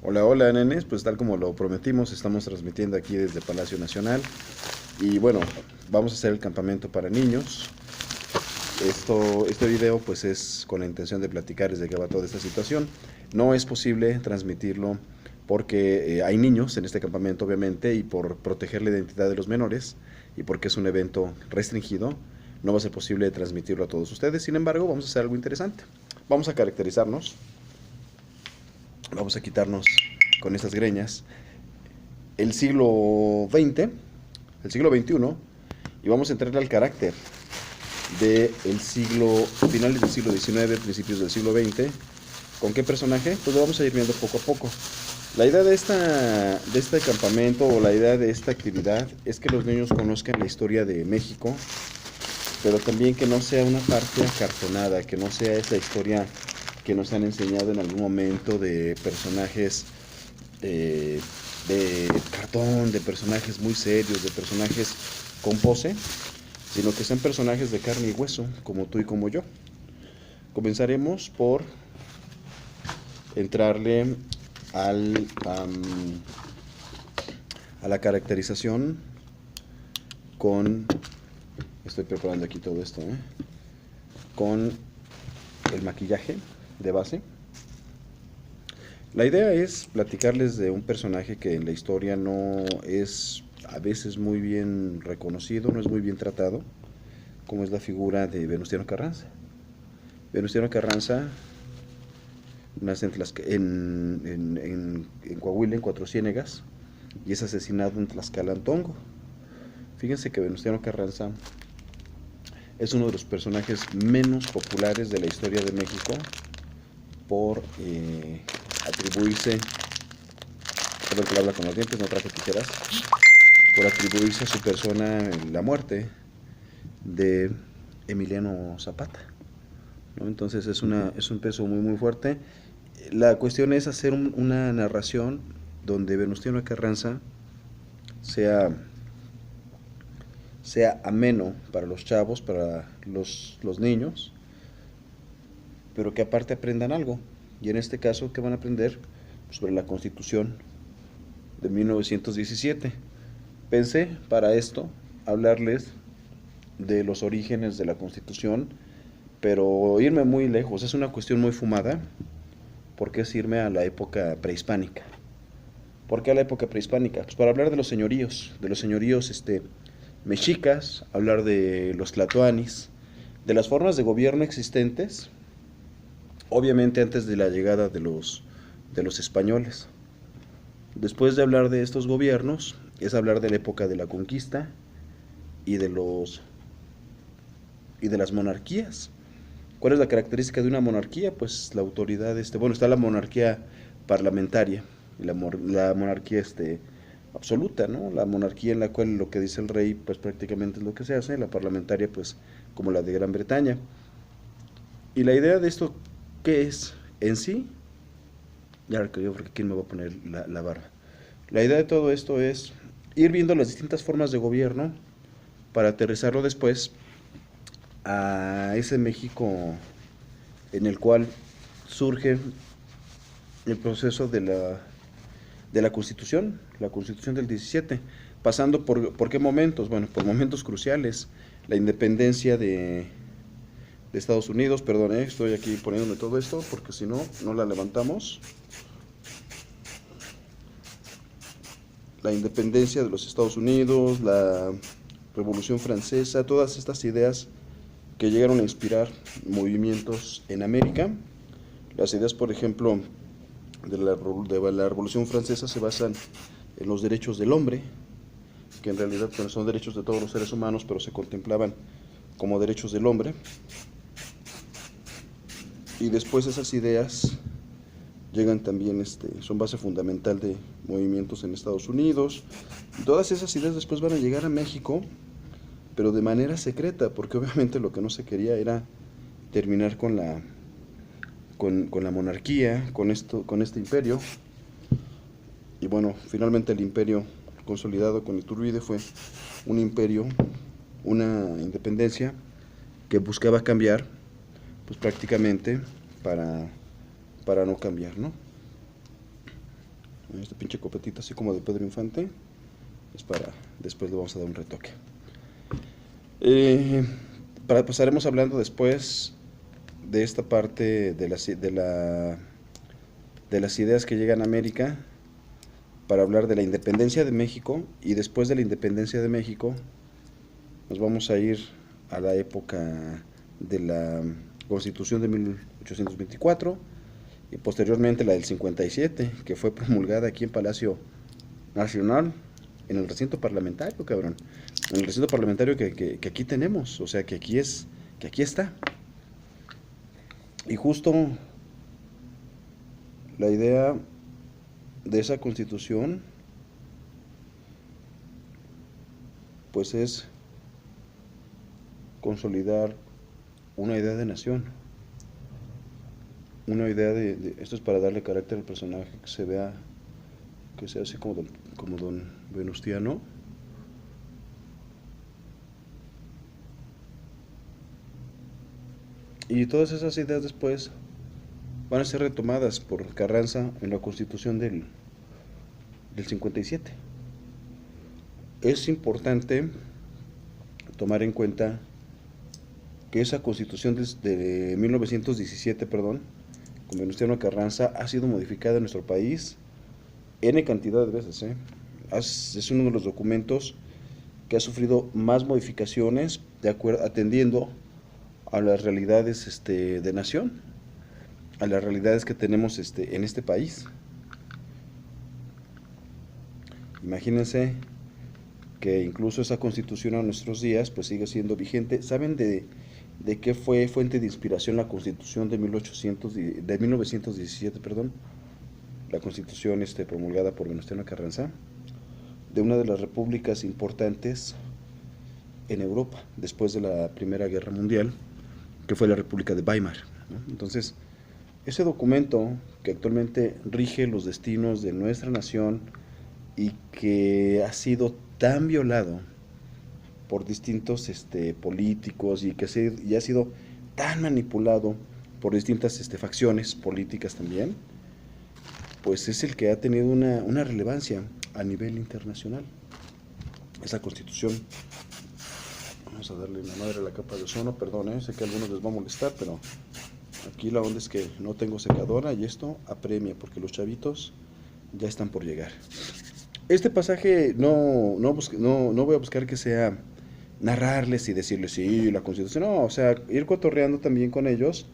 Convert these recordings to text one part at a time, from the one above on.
Hola, hola, nenes. Pues tal como lo prometimos, estamos transmitiendo aquí desde Palacio Nacional. Y bueno, vamos a hacer el campamento para niños. Este video pues es con la intención de platicarles de qué va toda esta situación. No es posible transmitirlo porque hay niños en este campamento, obviamente, y por proteger la identidad de los menores y porque es un evento restringido, no va a ser posible transmitirlo a todos ustedes. Sin embargo, vamos a hacer algo interesante. Vamos a caracterizarnos, vamos a quitarnos con estas greñas el siglo XX, el siglo XXI, y vamos a entrarle al carácter del siglo, finales del siglo XIX, principios del siglo XX. ¿Con qué personaje? Pues lo vamos a ir viendo poco a poco. La idea de este campamento o la idea de esta actividad es que los niños conozcan la historia de México, pero también que no sea una parte acartonada, que no sea esa historia que nos han enseñado en algún momento de personajes eh, de cartón, de personajes muy serios, de personajes con pose, sino que sean personajes de carne y hueso, como tú y como yo. Comenzaremos por entrarle al, a la caracterización con, estoy preparando aquí todo esto, con el maquillaje de base. La idea es platicarles de un personaje que en la historia no es a veces muy bien reconocido, no es muy bien tratado, como es la figura de Venustiano Carranza. Venustiano Carranza nace en Coahuila, en Cuatro Ciénegas, y es asesinado en Tlaxcalantongo. Fíjense que Venustiano Carranza es uno de los personajes menos populares de la historia de México por atribuirse, perdón que habla con los dientes, no trajo tijeras, por atribuirse a su persona la muerte de Emiliano Zapata, ¿no? Entonces es un peso muy muy fuerte. La cuestión es hacer una narración donde Venustiano Carranza sea, sea ameno para los chavos, para los niños, pero que aparte aprendan algo. Y en este caso, ¿qué van a aprender? Pues sobre la Constitución de 1917. Pensé para esto hablarles de los orígenes de la Constitución, pero irme muy lejos. Es una cuestión muy fumada, porque es irme a la época prehispánica. ¿Por qué a la época prehispánica? Pues para hablar de los señoríos mexicas, hablar de los tlatoanis, de las formas de gobierno existentes, obviamente antes de la llegada de los españoles. Después de hablar de estos gobiernos, es hablar de la época de la conquista y y de las monarquías. ¿Cuál es la característica de una monarquía? Pues la autoridad, bueno, está la monarquía parlamentaria y la monarquía absoluta, ¿no? La monarquía en la cual lo que dice el rey, pues prácticamente es lo que se hace, la parlamentaria, pues como la de Gran Bretaña. Y la idea de esto, ¿qué es en sí? Ya creo, porque quién me va a poner la barba. La idea de todo esto es ir viendo las distintas formas de gobierno para aterrizarlo después a ese México en el cual surge el proceso de la Constitución del 17, pasando por qué momentos, bueno, por momentos cruciales, la independencia de Estados Unidos, perdón, estoy aquí poniéndome todo esto porque si no, no la levantamos, la independencia de los Estados Unidos, la Revolución Francesa, todas estas ideas que llegaron a inspirar movimientos en América. Las ideas, por ejemplo, de la Revolución Francesa se basan en los derechos del hombre, que en realidad pues, son derechos de todos los seres humanos, pero se contemplaban como derechos del hombre. Y después esas ideas llegan también, son base fundamental de movimientos en Estados Unidos. Y todas esas ideas después van a llegar a México, pero de manera secreta, porque obviamente lo que no se quería era terminar con la monarquía, con este imperio. Y bueno, finalmente el imperio consolidado con Iturbide fue un imperio, una independencia que buscaba cambiar, pues prácticamente para, para no cambiar, ¿no? Este pinche copetito así como de Pedro Infante. Es para, después le vamos a dar un retoque. Eh, Pasaremos hablando después de esta parte de las ideas que llegan a América para hablar de la independencia de México, y después de la independencia de México nos vamos a ir a la época de la Constitución de 1824 y posteriormente la del 57, que fue promulgada aquí en Palacio Nacional, en el recinto parlamentario, cabrón. En el recinto parlamentario que aquí tenemos, o sea, que aquí está. Y justo la idea de esa constitución, pues es consolidar una idea de nación, una idea esto es para darle carácter al personaje, que sea así como don Venustiano. Y todas esas ideas después van a ser retomadas por Carranza en la Constitución del 57. Es importante tomar en cuenta que esa Constitución de 1917, perdón, con Venustiano Carranza, ha sido modificada en nuestro país N cantidad de veces. Es uno de los documentos que ha sufrido más modificaciones atendiendo a las realidades de nación, a las realidades que tenemos en este país. Imagínense que incluso esa constitución a nuestros días pues sigue siendo vigente. ¿Saben de qué fue fuente de inspiración la constitución de 1917, perdón? La constitución promulgada por Venustiano Carranza, de una de las repúblicas importantes en Europa después de la Primera Guerra Mundial, que fue la República de Weimar, ¿no? Entonces, ese documento que actualmente rige los destinos de nuestra nación y que ha sido tan violado por distintos políticos y y ha sido tan manipulado por distintas facciones políticas también, pues es el que ha tenido una relevancia a nivel internacional. Esa constitución, vamos a darle la madre a la capa de ozono, perdón, sé que a algunos les va a molestar, pero aquí la onda es que no tengo secadora y esto apremia porque los chavitos ya están por llegar. Este pasaje no voy a buscar que sea narrarles y decirles, sí, la constitución, no, o sea, ir cotorreando también con ellos,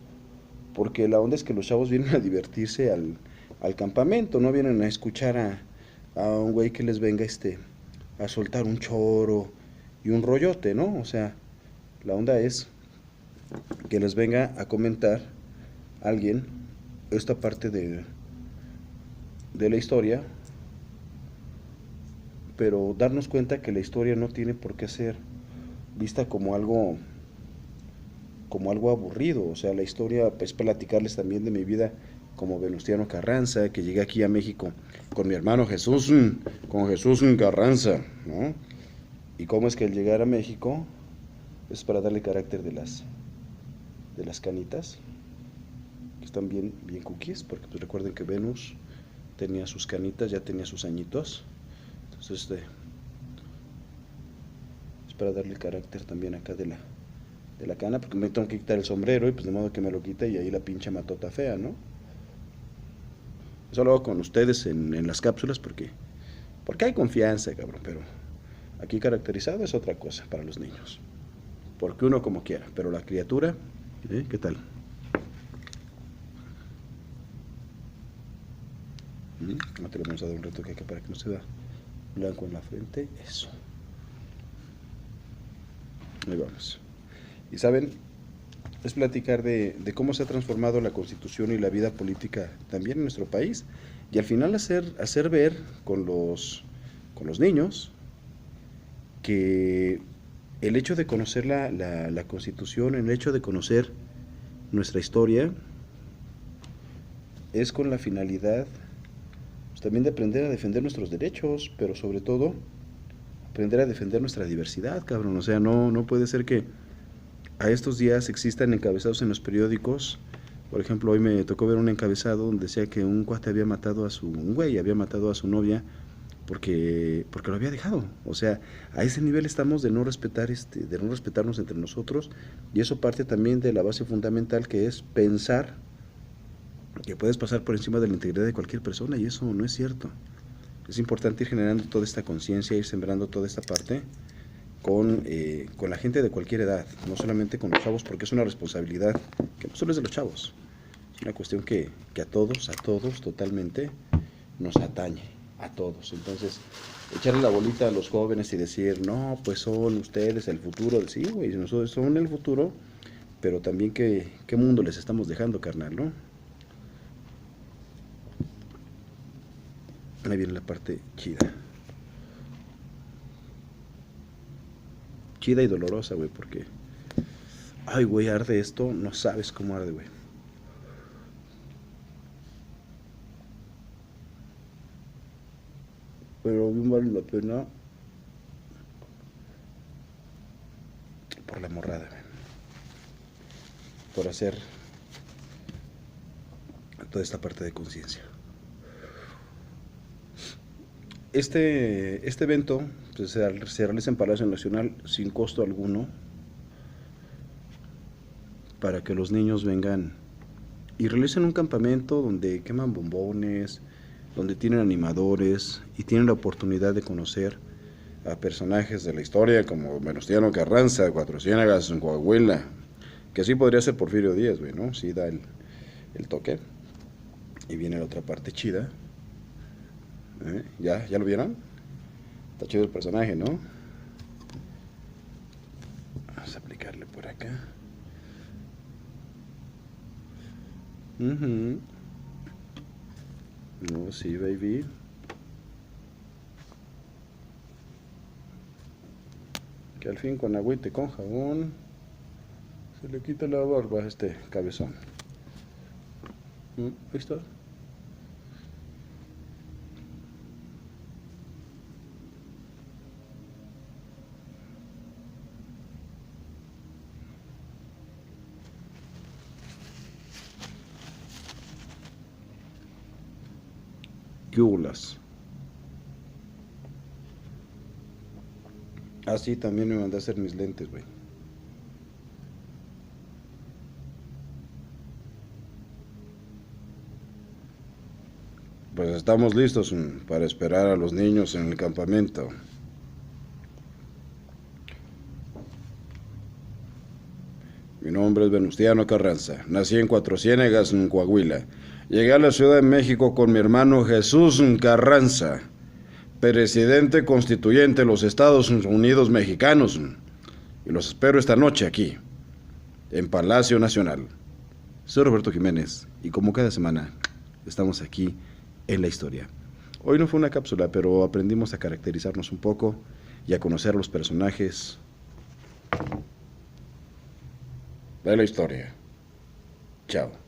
porque la onda es que los chavos vienen a divertirse al campamento, no vienen a escuchar a un güey que les venga a soltar un choro y un rollote, ¿no? O sea, la onda es que les venga a comentar alguien esta parte de la historia, pero darnos cuenta que la historia no tiene por qué ser vista como algo aburrido. O sea, la historia es platicarles también de mi vida como Venustiano Carranza, que llegué aquí a México con mi hermano Jesús, con Jesús Carranza, ¿no? Y cómo es que al llegar a México es para darle carácter de las canitas, que están bien cookies, porque pues recuerden que Venus tenía sus canitas, ya tenía sus añitos. Entonces es para darle carácter también acá de la cana, porque me tengo que quitar el sombrero y pues de modo que me lo quita y ahí la pinche matota fea, ¿no? Eso lo hago con ustedes en las cápsulas porque hay confianza, cabrón, pero aquí caracterizado es otra cosa para los niños. Porque uno como quiera, pero la criatura, ¿qué tal? No te le vamos a dar un retoque acá para que no se vea blanco en la frente, eso. Ahí vamos. Y saben, es platicar de cómo se ha transformado la constitución y la vida política también en nuestro país, y al final hacer ver con los niños que el hecho de conocer la constitución, el hecho de conocer nuestra historia, es con la finalidad pues, también de aprender a defender nuestros derechos, pero sobre todo aprender a defender nuestra diversidad, cabrón. O sea, no puede ser que a estos días existan encabezados en los periódicos Por ejemplo, hoy me tocó ver un encabezado donde decía que un cuate había matado a un güey había matado a su novia porque lo había dejado. O sea, a ese nivel estamos de no respetar de no respetarnos entre nosotros, y eso parte también de la base fundamental, que es pensar que puedes pasar por encima de la integridad de cualquier persona, y eso no es cierto. Es importante ir generando toda esta conciencia, ir sembrando toda esta parte con la gente de cualquier edad, no solamente con los chavos, porque es una responsabilidad que no solo es de los chavos, es una cuestión que a todos totalmente nos atañe, a todos. Entonces, echarle la bolita a los jóvenes y decir, no, pues son ustedes el futuro, sí, güey, nosotros son el futuro, pero también qué mundo les estamos dejando, carnal, ¿no? Ahí viene la parte chida. Chida y dolorosa, güey, porque... Ay, güey, arde esto, no sabes cómo arde, güey. Pero bien vale la pena por la morrada, güey. Por hacer toda esta parte de conciencia. Este evento pues, se realiza en Palacio Nacional sin costo alguno, para que los niños vengan y realicen un campamento donde queman bombones, donde tienen animadores y tienen la oportunidad de conocer a personajes de la historia como Venustiano Carranza, Cuatro Ciénegas, Coahuila, que sí podría ser Porfirio Díaz, güey, ¿no? Sí da el toque. Y viene la otra parte chida. ¿Ya lo vieron? Está chido el personaje, ¿no? Vamos a aplicarle por acá. No, sí, baby. Que al fin con agüita y con jabón se le quita la barba a este cabezón. Ahí está. Yulas. Ah, sí, también me mandé a hacer mis lentes, güey. Pues estamos listos para esperar a los niños en el campamento. Mi nombre es Venustiano Carranza. Nací en Cuatro Ciénegas, en Coahuila. Llegué a la Ciudad de México con mi hermano Jesús Carranza, presidente constituyente de los Estados Unidos mexicanos. Y los espero esta noche aquí, en Palacio Nacional. Soy Roberto Jiménez y como cada semana estamos aquí en la historia. Hoy no fue una cápsula, pero aprendimos a caracterizarnos un poco y a conocer a los personajes de la historia. Chao.